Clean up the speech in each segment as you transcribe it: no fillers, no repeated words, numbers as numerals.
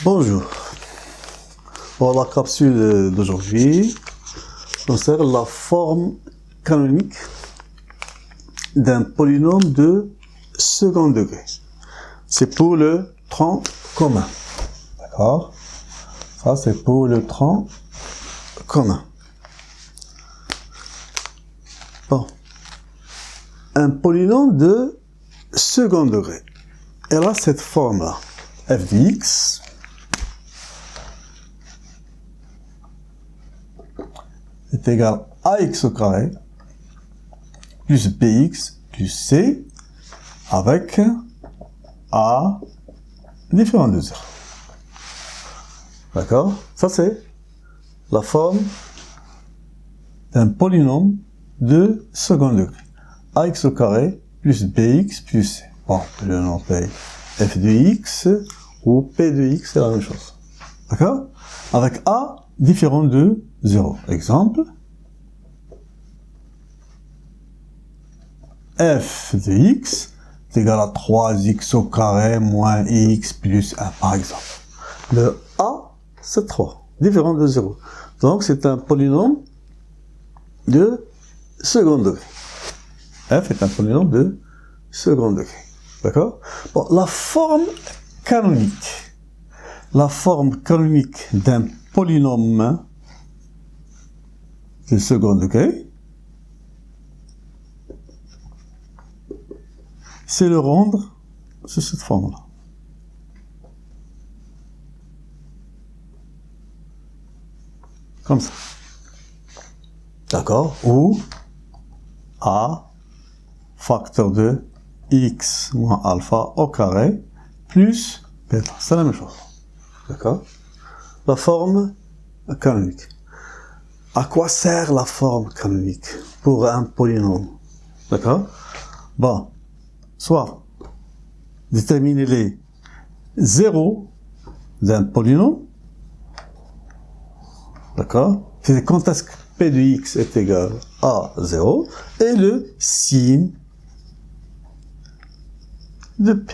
Bonjour. Pour la capsule d'aujourd'hui concerne la forme canonique d'un polynôme de second degré. C'est pour le tronc commun. D'accord? Ça, c'est pour le tronc commun. Bon. Un polynôme de second degré. Elle a cette forme-là. f de x est égal à x au carré plus bx plus c avec a différent de 0. D'accord? Ça, c'est la forme d'un polynôme de second degré. ax au carré plus bx plus c. Bon, le nom est f de x ou p de x, c'est la même chose. D'accord? Avec a différent de 0. Exemple, f de x est égal à 3x au carré moins x plus 1, par exemple. Le a, c'est 3, différent de 0. Donc, c'est un polynôme de second degré. F est un polynôme de second degré. D'accord? Bon, la forme canonique d'un polynôme de second degré, c'est le rendre sous cette forme-là. Comme ça. D'accord? Ou a facteur de x moins alpha au carré plus bêta. C'est la même chose. D'accord? La forme canonique. À quoi sert la forme canonique pour un polynôme? D'accord? Bon. Soit déterminer les zéros d'un polynôme. D'accord? C'est quand est-ce que p de x est égal à 0 et le signe de p.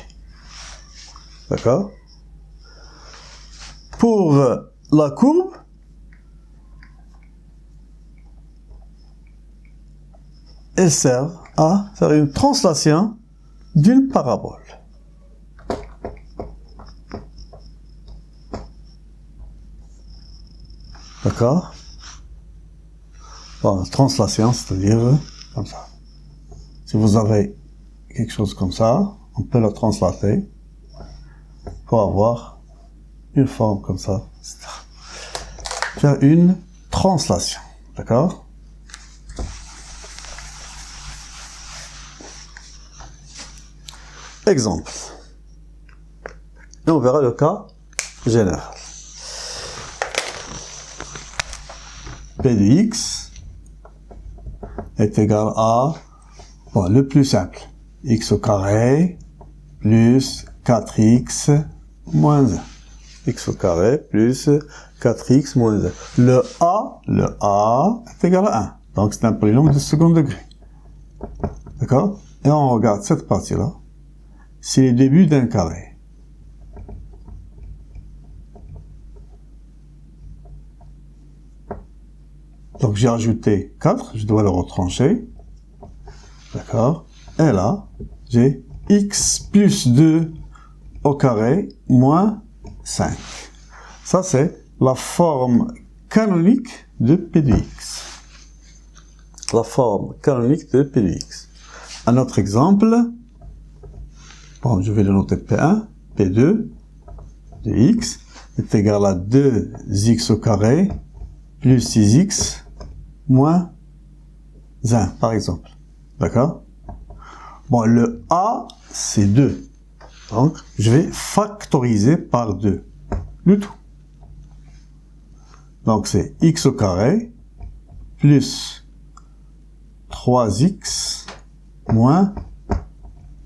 D'accord? Pour la courbe, elle sert à faire une translation d'une parabole. D'accord? Bon, translation, c'est-à-dire comme ça. Si vous avez quelque chose comme ça, on peut le translater pour avoir une forme comme ça, etc. Faire une translation. D'accord? Exemple. Et on verra le cas général. P de x est égal à, bon, le plus simple, x au carré plus 4x moins 1. X au carré plus 4x moins 1. Le A est égal à 1. Donc c'est un polynôme de second degré. D'accord? Et on regarde cette partie-là. C'est le début d'un carré. Donc j'ai ajouté 4, je dois le retrancher. D'accord? Et là, j'ai x plus 2 au carré moins 5. Ça, c'est la forme canonique de p de x. La forme canonique de p de x. Un autre exemple. Bon, je vais le noter P1, P2 de x est égal à 2x au carré plus 6x moins 1, par exemple. D'accord? Bon, le A, c'est 2. Donc, je vais factoriser par 2. Le tout. Donc, c'est x au carré plus 3x moins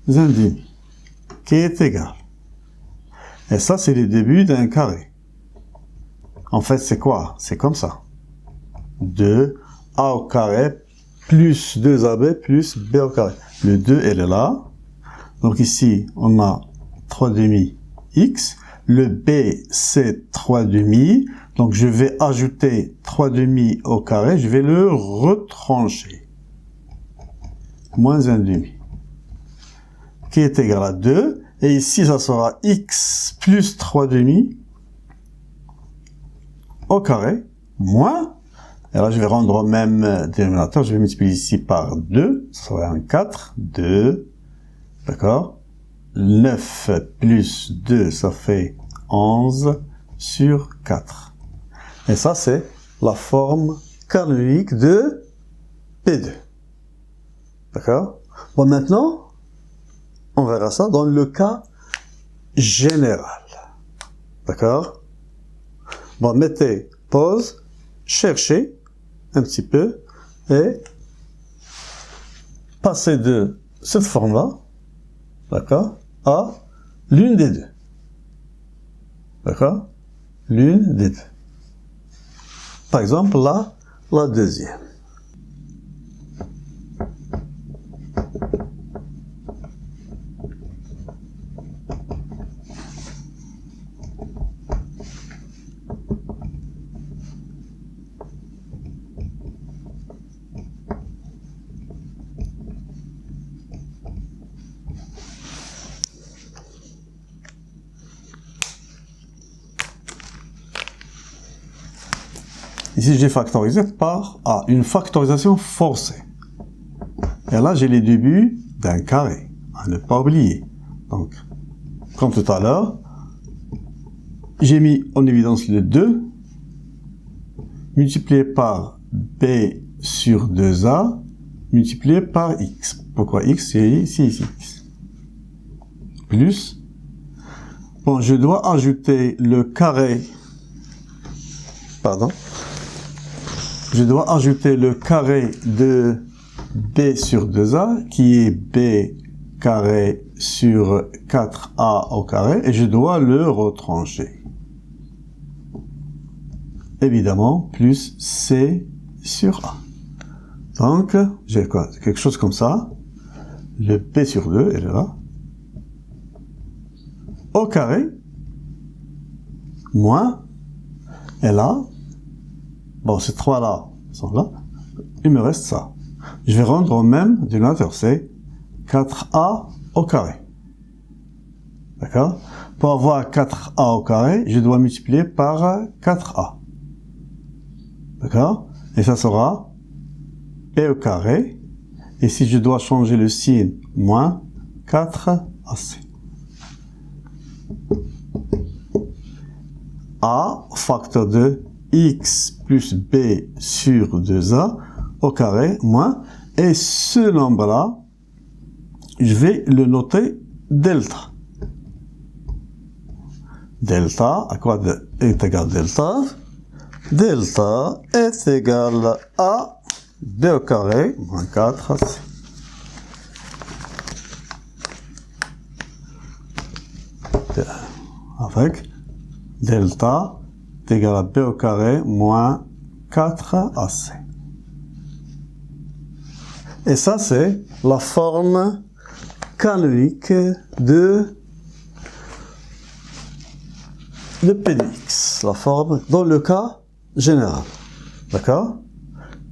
1 demi. Qui est égal. Et ça, c'est le début d'un carré. En fait, c'est quoi? C'est comme ça. 2a au carré plus 2ab plus b au carré. Le 2, elle est là. Donc ici, on a 3 demi x Le B, c'est 3 demi. Donc, je vais ajouter 3 demi au carré. Je vais le retrancher. Moins 1 demi. Qui est égal à 2. Et ici, ça sera x plus 3 demi au carré. Moins. Et là, je vais rendre au même dénominateur. Je vais multiplier ici par 2. Ça sera un 4. 2. D'accord? 9 plus 2, ça fait 11 sur 4. Et ça, c'est la forme canonique de P2. D'accord? Bon, maintenant, on verra ça dans le cas général. D'accord? Bon, mettez pause, cherchez un petit peu et passez de cette forme-là, d'accord, à l'une des deux. D'accord? L'une des deux. Par exemple, là, la deuxième. Ici, j'ai factorisé par une factorisation forcée. Et là, j'ai les débuts d'un carré, à ne pas oublier. Donc, comme tout à l'heure, j'ai mis en évidence le 2, multiplié par b sur 2a, multiplié par x. Pourquoi x? C'est ici, x. Plus. Bon, je dois ajouter le carré. Pardon. Je dois ajouter le carré de b sur 2a, qui est b carré sur 4a au carré, et je dois le retrancher. Évidemment, plus c sur a. Donc, j'ai quoi? Quelque chose comme ça. Le b sur 2, elle est là. Au carré, moins, et là, bon, ces trois-là sont là. Il me reste ça. Je vais rendre au même dénominateur, c'est 4a au carré. D'accord? Pour avoir 4a au carré, je dois multiplier par 4a. D'accord? Et ça sera b au carré. Et si je dois changer le signe, moins 4ac. A, facteur de x plus b sur 2a au carré, moins, et ce nombre-là, je vais le noter delta. Delta, à quoi est égal delta? Delta est égal à b au carré, moins 4ac. Avec delta est égal à b au carré moins 4ac. Et ça, c'est la forme canonique de P de x. La forme dans le cas général. D'accord?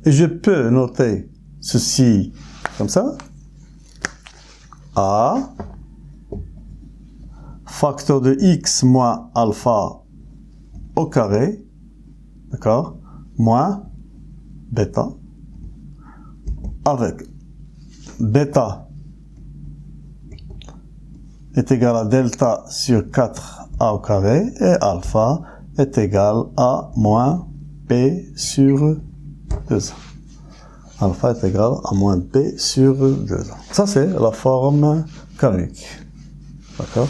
Et je peux noter ceci comme ça. A facteur de x moins alpha au carré, d'accord, moins bêta, avec bêta est égal à delta sur 4a au carré, et alpha est égal à moins b sur 2a. Alpha est égal à moins b sur 2a. Ça, c'est la forme canonique. D'accord?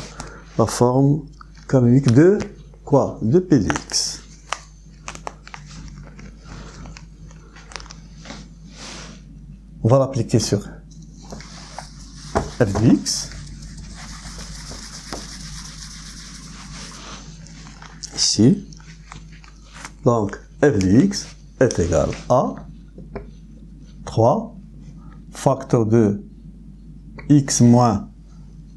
La forme canonique de quoi? De P de x. On va l'appliquer sur f de x. Ici. Donc, f de x est égal à 3 facteur de x moins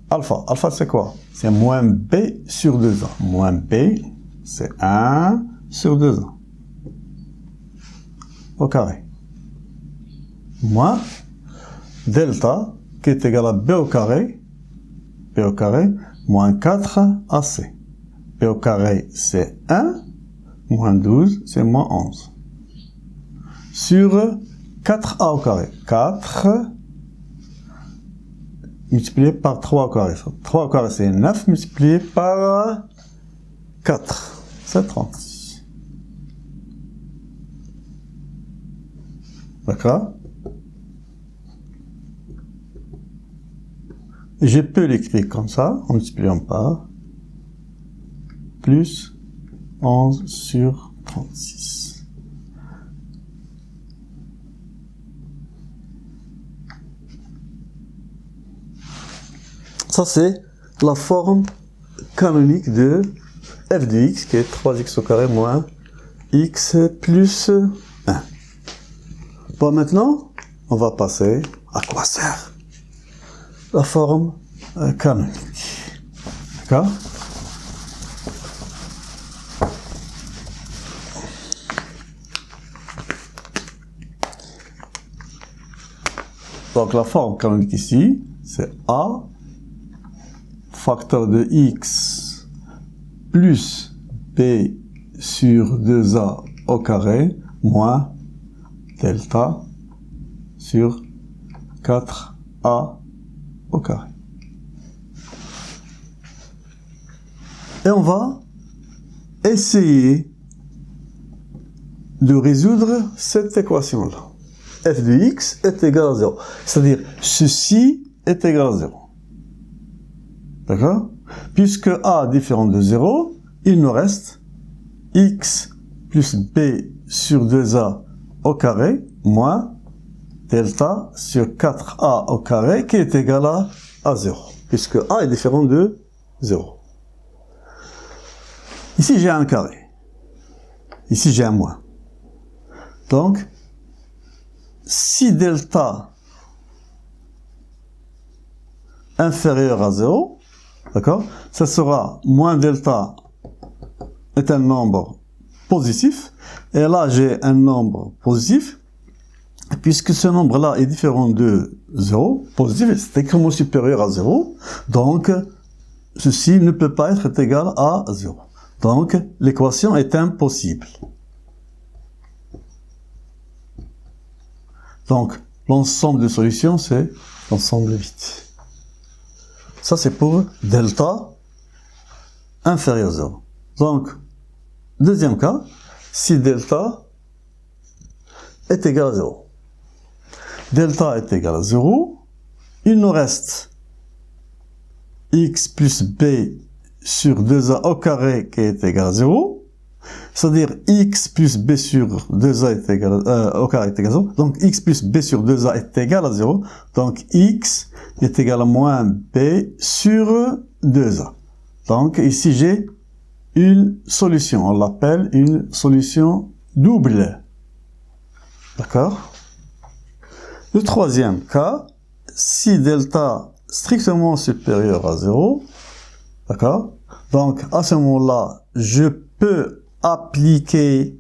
alpha. Alpha, c'est quoi? c'est moins b sur 2a. Moins b, c'est 1 sur 2a. Au carré. Moins delta, qui est égal à b au carré, moins 4ac. b au carré, c'est 1, moins 12, c'est moins 11. Sur 4a au carré. 4 multiplié par 3 au carré. 3 au carré, c'est 9 multiplié par 4. C'est 36. D'accord? Je peux l'écrire comme ça, en multipliant par plus 11 sur 36. Ça, c'est la forme canonique de f de x, qui est 3x au carré moins x plus 1. Bon, maintenant, on va passer à quoi sert la forme canonique. D'accord? Donc, la forme canonique ici, c'est a facteur de x plus b sur 2a au carré moins delta sur 4a au carré. Et on va essayer de résoudre cette équation-là. F de x est égal à 0. C'est-à-dire, ceci est égal à 0. D'accord? Puisque a est différent de 0, il nous reste x plus b sur 2a au carré moins delta sur 4a au carré qui est égal à 0. Puisque a est différent de 0. Ici, j'ai un carré. Ici, j'ai un moins. Donc, si delta inférieur à 0, d'accord, ça sera moins delta est un nombre positif, et là j'ai un nombre positif, puisque ce nombre-là est différent de 0, positif, c'est extrêmement supérieur à 0, donc ceci ne peut pas être égal à 0. Donc l'équation est impossible. Donc l'ensemble de solutions, c'est l'ensemble vide. Ça, c'est pour delta inférieur à 0. Donc, deuxième cas, si delta est égal à 0. Delta est égal à 0, il nous reste x plus b sur 2a au carré qui est égal à 0. C'est-à-dire x plus b sur 2a est égal au carré est égal à 0. Donc x plus b sur 2a est égal à 0. Donc x est égal à moins b sur 2a. Donc ici j'ai une solution. On l'appelle une solution double. D'accord? Le troisième cas, si delta strictement supérieur à 0, d'accord? Donc à ce moment-là, je peux appliquer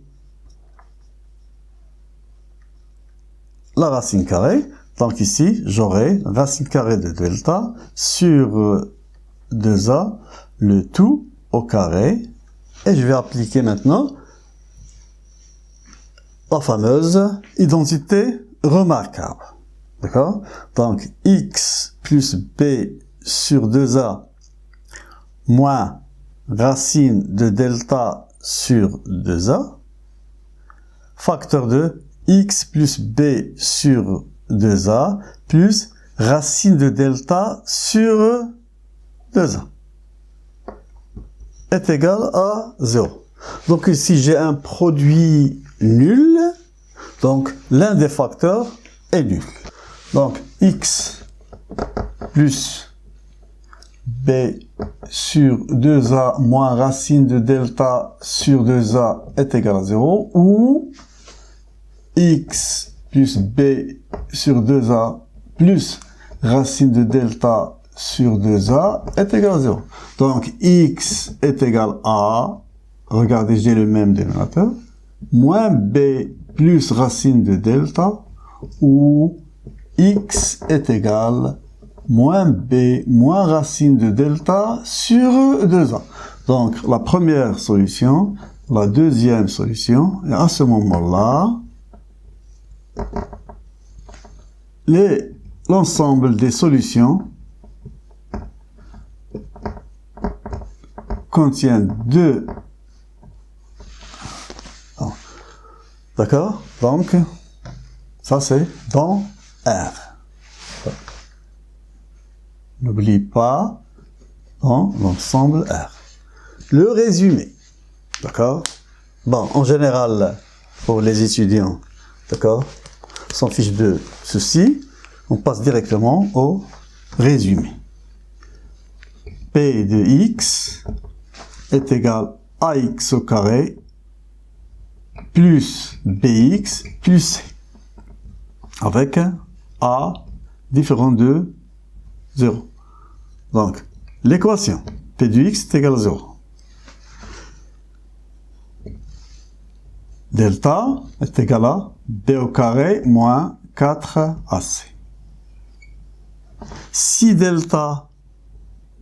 la racine carrée. Donc ici, j'aurai racine carrée de delta sur 2a, le tout au carré. Et je vais appliquer maintenant la fameuse identité remarquable. D'accord? Donc x plus b sur 2a moins racine de delta sur 2a, facteur de x plus b sur 2a, plus racine de delta sur 2a, est égal à 0. Donc ici, j'ai un produit nul, donc l'un des facteurs est nul. Donc x plus b sur 2a moins racine de delta sur 2a est égal à 0, ou x plus b sur 2a plus racine de delta sur 2a est égal à 0. Donc, x est égal à, regardez, j'ai le même dénominateur, moins b plus racine de delta, ou x est égal moins b moins racine de delta sur 2a. Donc, la première solution, la deuxième solution, et à ce moment-là, l'ensemble des solutions contiennent deux. D'accord? Donc, ça c'est dans R. N'oublie pas dans l'ensemble R. Le résumé. D'accord? Bon, en général, pour les étudiants, d'accord, s'en fiche de ceci, on passe directement au résumé. P de x est égal à ax au carré plus bx plus c, avec a différent de 0. Donc, l'équation P de x est égal à 0. Delta est égal à b au carré moins 4ac. Si delta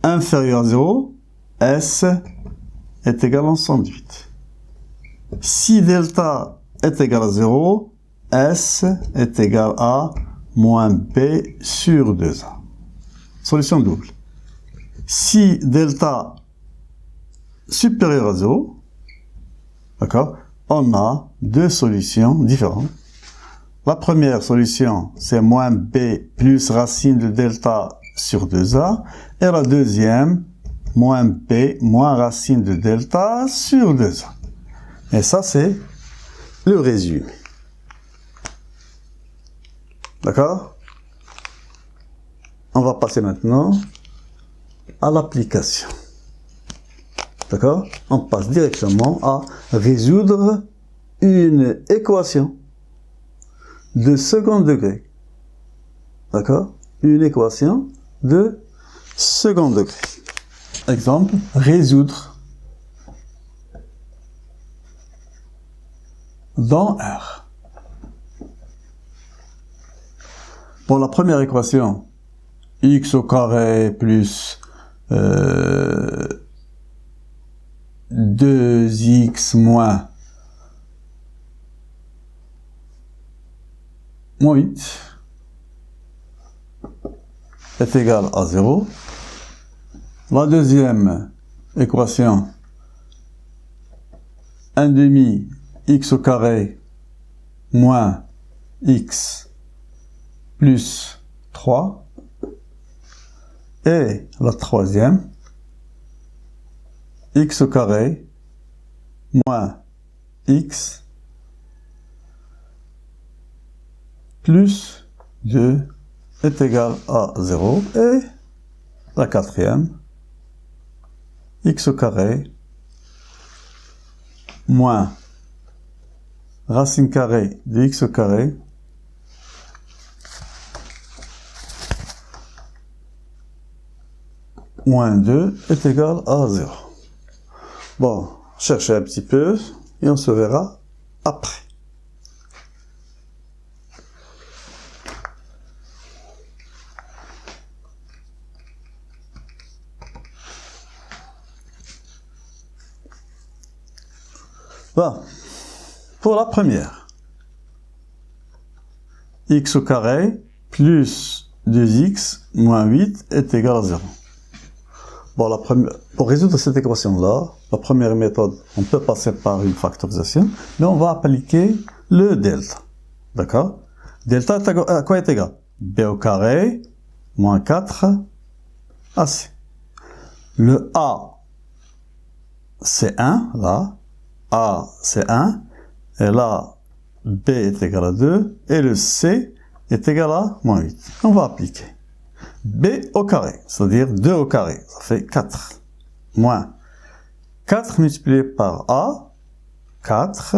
inférieur à 0, S est égal à 108. Si delta est égal à 0, S est égal à moins B sur 2A. Solution double. Si delta supérieur à 0, d'accord, on a deux solutions différentes. La première solution, c'est moins B plus racine de delta sur 2A. Et la deuxième, moins B moins racine de delta sur 2A. Et ça, c'est le résumé. D'accord? On va passer maintenant à l'application. D'accord? On passe directement à résoudre une équation de second degré. D'accord? Une équation de second degré. Exemple, résoudre dans R. Pour la première équation, x au carré plus 2x moins 8 est égal à 0. La deuxième équation, 1 demi x au carré moins x plus 3. Et la troisième, x au carré moins x plus 2 est égal à 0. Et la quatrième, x au carré moins racine carrée de x au carré moins 2 est égal à 0. Bon, cherchez un petit peu et on se verra après. Bon, pour la première, x au carré plus 2x moins 8 est égal à 0. Bon, pour résoudre cette équation-là, la première méthode, on peut passer par une factorisation, mais on va appliquer le delta. D'accord? Delta à quoi est égal? B au carré moins 4 AC. Le A, c'est 1, là. A, c'est 1. Et là, B est égal à 2. Et le C est égal à moins 8. On va appliquer. B au carré, c'est-à-dire 2 au carré, ça fait 4, moins 4 multiplié par A, 4,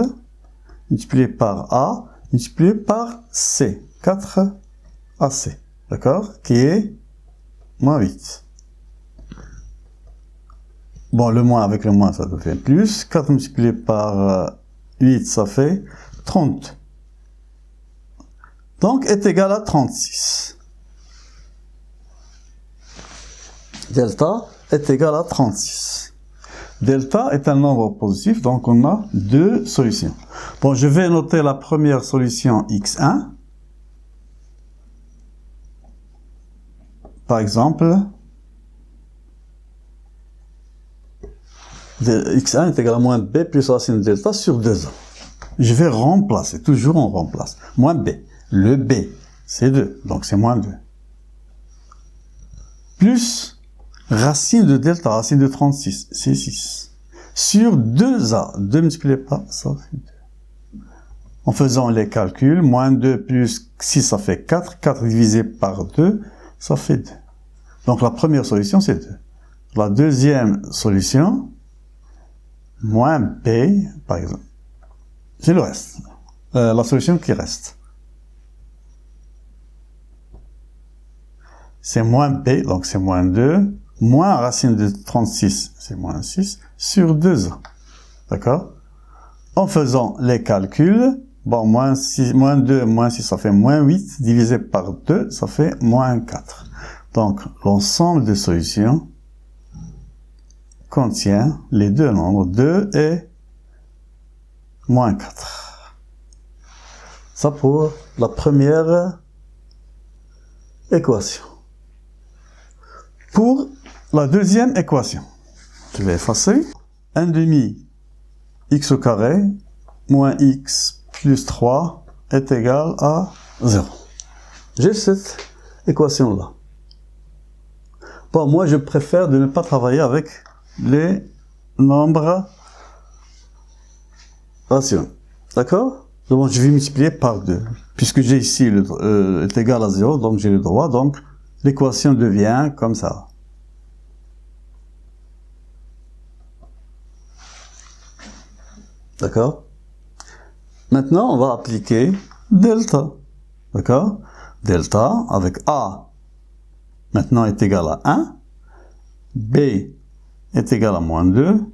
multiplié par A, multiplié par C, 4 AC, d'accord, qui est moins 8. Bon, le moins avec le moins, ça devient plus. 4 multiplié par 8, ça fait 30. Donc, est égal à 36. Delta est égal à 36. Delta est un nombre positif, donc on a deux solutions. Bon, je vais noter la première solution x1. Par exemple, x1 est égal à moins b plus racine de delta sur 2a. Je vais remplacer, toujours on remplace. Moins b. Le b, c'est 2, donc c'est moins 2. Plus racine de delta, racine de 36, c'est 6. Sur 2a, 2 multiplié par, ça fait 2. En faisant les calculs, moins 2 plus 6, ça fait 4. 4 divisé par 2, ça fait 2. Donc la première solution, c'est 2. La deuxième solution, moins b, par exemple. C'est le reste. La solution qui reste. C'est moins b, donc c'est moins 2, moins racine de 36, c'est moins 6, sur 2a. D'accord? En faisant les calculs, bon, moins 2, moins 6, ça fait moins 8, divisé par 2, ça fait moins 4. Donc, l'ensemble des solutions contient les deux nombres 2 et moins 4. Ça pour la première équation. Pour la deuxième équation, je vais effacer 1 demi x au carré moins x plus 3 est égal à 0. J'ai cette équation-là. Bon, moi, je préfère de ne pas travailler avec les nombres rationnels. D'accord? Donc, je vais multiplier par 2. Puisque j'ai ici est égal à 0, donc j'ai le droit. Donc, l'équation devient comme ça. D'accord? Maintenant, on va appliquer delta. D'accord? Delta avec A maintenant est égal à 1. B est égal à moins 2.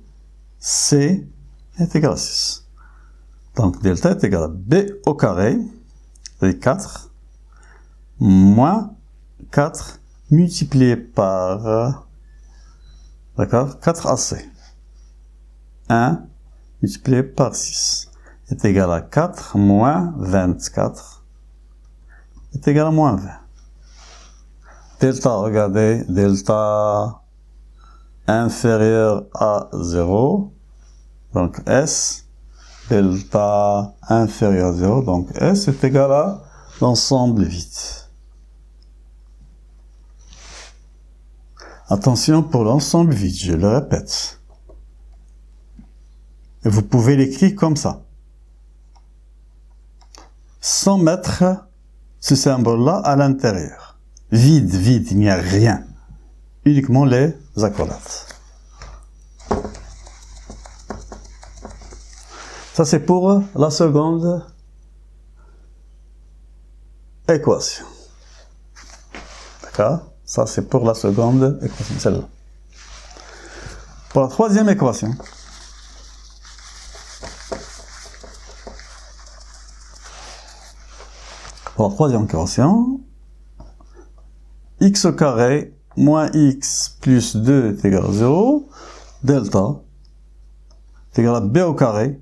C est égal à 6. Donc, delta est égal à B au carré, c'est 4, moins 4 multiplié par, d'accord, 4AC. 1 multiplié par 6 est égal à 4 moins 24 est égal à moins 20. Delta, regardez, delta inférieur à 0, donc S, delta inférieur à 0, donc S est égal à l'ensemble vide. Attention pour l'ensemble vide, je le répète. Et vous pouvez l'écrire comme ça. Sans mettre ce symbole-là à l'intérieur. Vide, vide, il n'y a rien. Uniquement les accolades. Ça, c'est pour la seconde équation. D'accord? Ça, c'est pour la seconde équation, celle-là. Pour la troisième équation, x au carré moins x plus 2 est égal à 0, delta est égal à b au carré,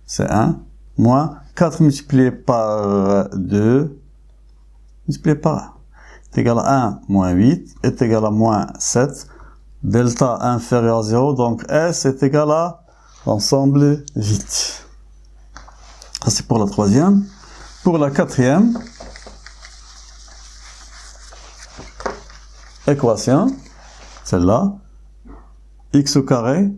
c'est 1, moins 4 multiplié par 2, multiplié par 1, est égal à 1 moins 8, est égal à moins 7, delta inférieur à 0, donc S est égal à l'ensemble vide. Ça c'est pour la troisième. Pour la quatrième équation, celle-là, x au carré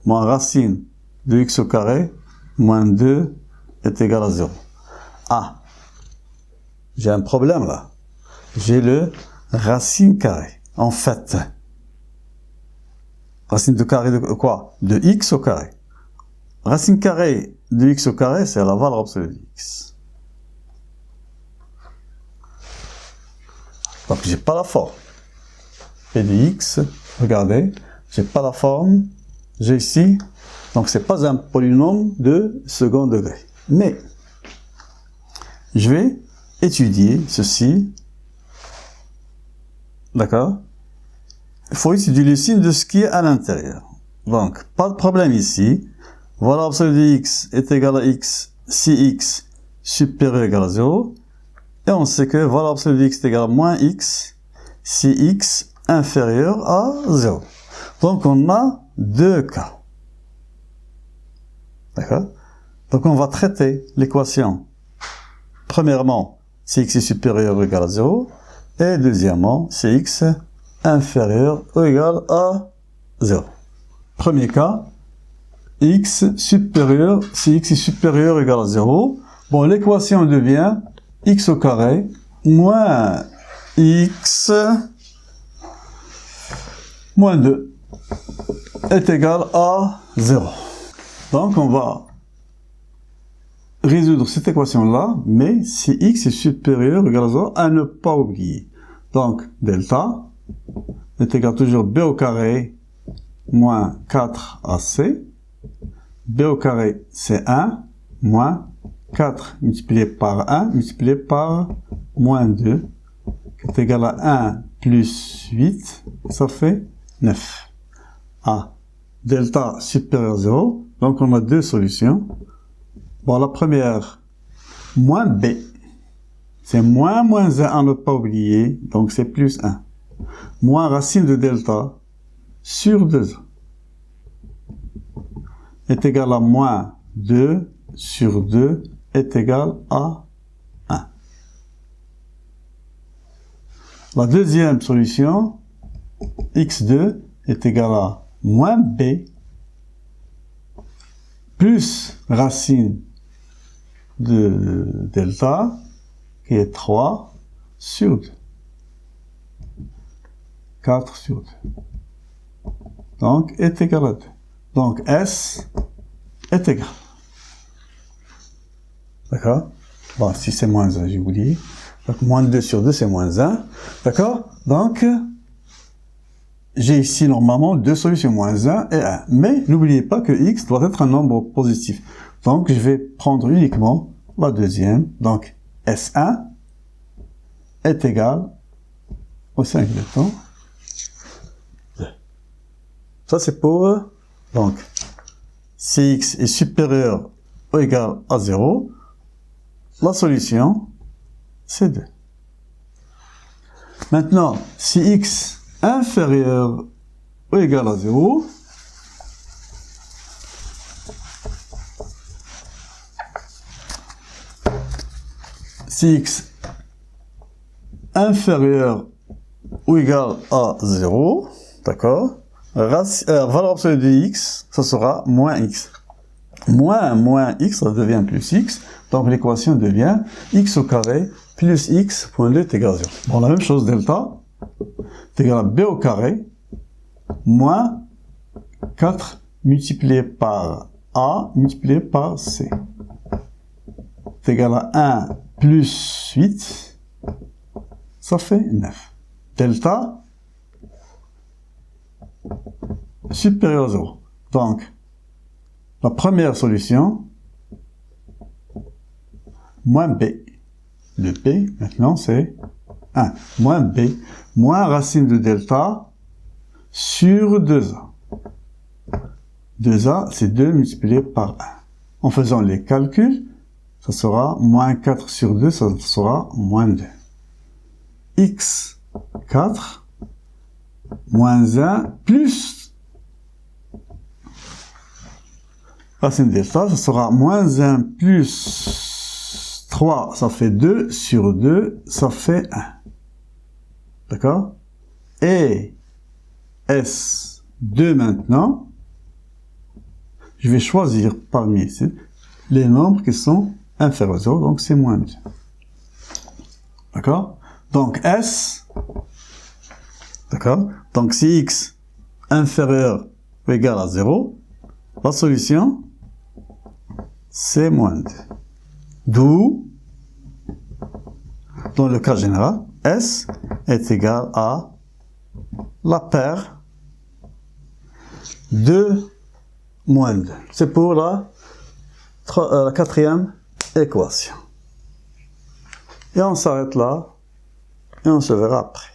moins racine de x au carré moins 2 est égal à 0. Ah, j'ai un problème là. J'ai le racine carré. En fait, racine de carré de quoi? De x au carré. Racine carrée de x au carré, c'est la valeur absolue de x. Donc, j'ai pas la forme. p de x, regardez, j'ai pas la forme, j'ai ici, donc c'est pas un polynôme de second degré. Mais, je vais étudier ceci, d'accord? Il faut étudier le signe de ce qui est à l'intérieur. Donc, pas de problème ici. Valeur absolue de x est égale à x si x supérieur ou égal à 0. Et on sait que valeur absolue de x est égale à moins x si x inférieur à 0. Donc, on a deux cas. D'accord? Donc, on va traiter l'équation. Premièrement, si x est supérieur ou égal à 0. Et deuxièmement, si x inférieur ou égal à 0. Premier cas, x supérieur, si x est supérieur ou égal à 0. Bon, l'équation devient x au carré moins x moins 2 est égal à 0. Donc, on va résoudre cette équation-là, mais si x est supérieur ou égal à 0, à ne pas oublier. Donc, delta est égal toujours b au carré moins 4ac. b au carré, c'est 1, moins 4 multiplié par 1, multiplié par moins 2, qui est égal à 1 plus 8, ça fait 9. A, delta supérieur à 0, donc on a deux solutions. Bon, la première, moins b, c'est moins 1 à ne pas oublier, donc c'est plus 1. Moins racine de delta sur 2a est égal à moins 2 sur 2 est égal à 1. La deuxième solution, x2 est égal à moins b plus racine de delta qui est 3 sur 2. 4 sur 2. Donc, est égal à 2. Donc, S est égal. D'accord? Bon, si c'est moins 1, j'ai oublié. Donc, moins 2 sur 2, c'est moins 1. D'accord? Donc, j'ai ici normalement deux solutions, moins 1 et 1. Mais, n'oubliez pas que x doit être un nombre positif. Donc, je vais prendre uniquement la deuxième. Donc, S1 est égal au 5 de temps. Ça, c'est pour, donc, si x est supérieur ou égal à 0, la solution, c'est 2. Maintenant, si x inférieur ou égal à 0, si x inférieur ou égal à 0, d'accord? Valeur absolue de x, ça sera moins x. Moins x, ça devient plus x. Donc l'équation devient x au carré plus x point 2 est égal à 0. Bon, la même chose, delta est égal à b au carré moins 4 multiplié par a multiplié par c. C'est égal à 1 plus 8, ça fait 9. Delta supérieur à 0. Donc, la première solution, moins b. Le b, maintenant, c'est 1. Moins b, moins racine de delta sur 2a. 2a, c'est 2 multiplié par 1. En faisant les calculs, ça sera moins 4 sur 2, ça sera moins 2. x 4 moins 1 plus racine de delta, ça sera moins 1 plus 3, ça fait 2 sur 2, ça fait 1. D'accord? Et S2 maintenant, je vais choisir parmi ici les nombres qui sont inférieurs à 0, donc c'est moins 2. D'accord? Donc S, d'accord? Donc si x inférieur ou égal à 0, la solution, c'est moins 2. D'où, dans le cas général, S est égal à la paire 2 moins 2. C'est pour la quatrième équation. Et on s'arrête là, et on se verra après.